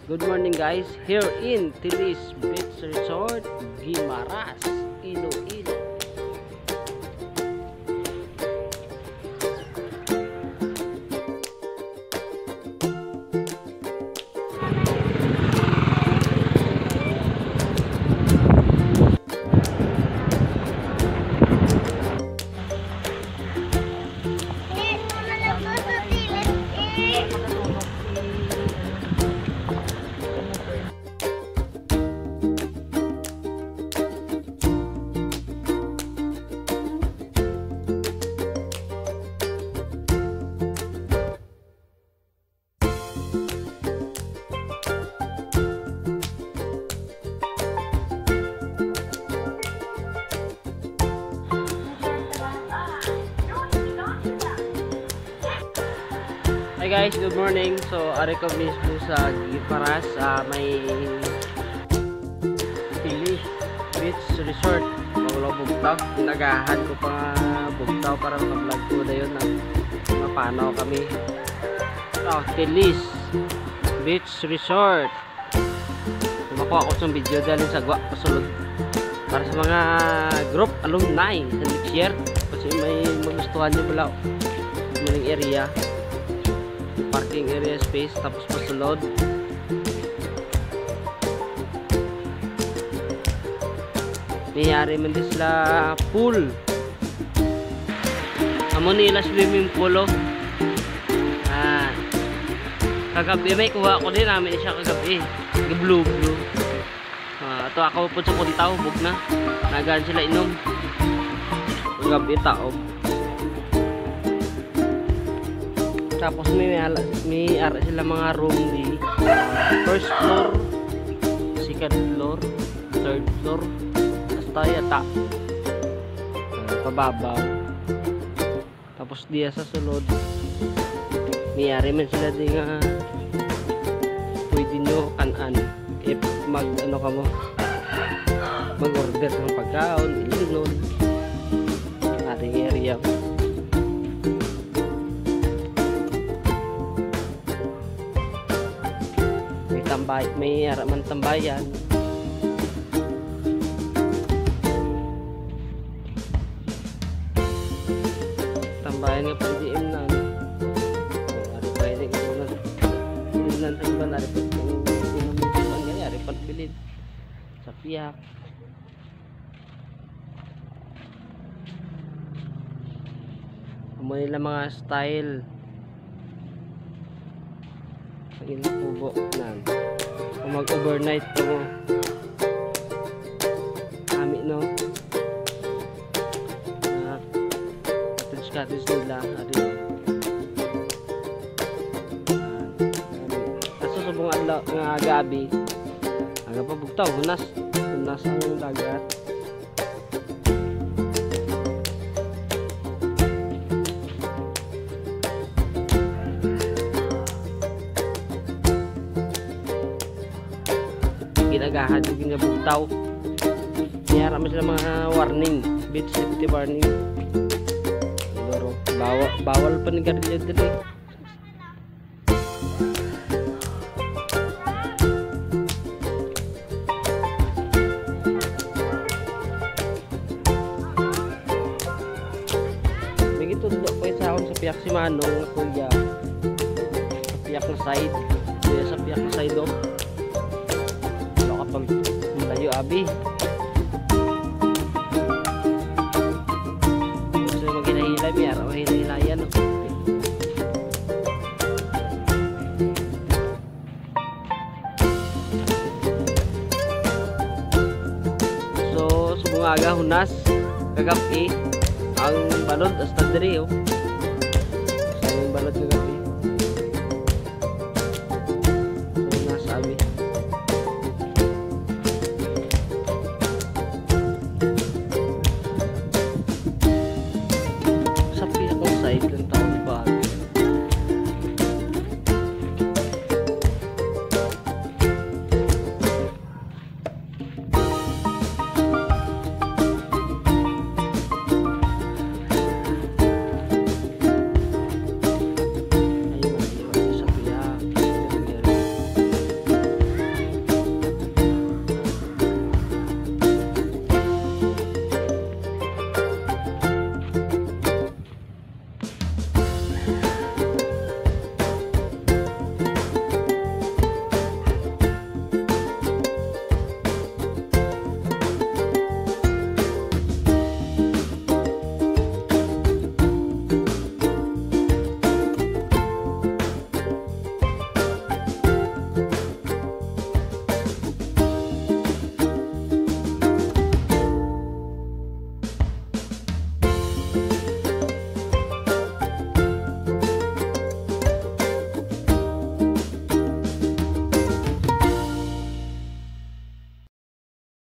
Good morning guys, here in Tilis Beach Resort, Guimaras, Iloilo. Hi guys, good morning. So, ari ko mismo sa Guimaras, may Tilis Beach Resort. Wala bugtaw, nagahan ko pa bugtaw para maka-vlog ko na yun na mapanaw kami. So, Tilis Beach Resort. Makuha ko sa video dahil sa gwa pasulod para sa mga group alumni sa next year kasi may magustuhan nyo pala maling area, parking area space, tapos pasulod mayari man din sila pool, amo nila swimming pool. Kagabi may kuha ko din namin siya kagabi, blue ito ako po sa puntaw bug na nagaan sila inom kagabi tao. Tapos may ara sila mga room di first floor, second floor, third floor, hasta yata pababaw. Tapos diya sa sulod may ari man sila di nga pwede nyo kanan if mag ano ka mo mag order ng pagkaon ilunon ating area. May araman tambayan. Tambayan nga pang DM na. Ari pwede ko na. Ilan sa iba na repot ng inuman nga ari pagbilid sa piyak. Amo nila mga style. Ang ilang pubo na. Kung mag-overnight to mo kami no cottage nila kaso subong adlaw nga gabi aga pa bugtaw hunas ang dagat. Ginagahan yung nga bugtaw. Mayara mo sila mga warning, beach safety warning. Pero bawal pa ni garilyo dito. Begitu dito po sa akong sa piyak si Manong na kuya. Sa piyak na side. Kuya sa piyak na side oh. Kapag malayo abi gusto maginahilay mayara mahinahilayan no? So subungaga hunas kagabi ang balod hasta diri oh.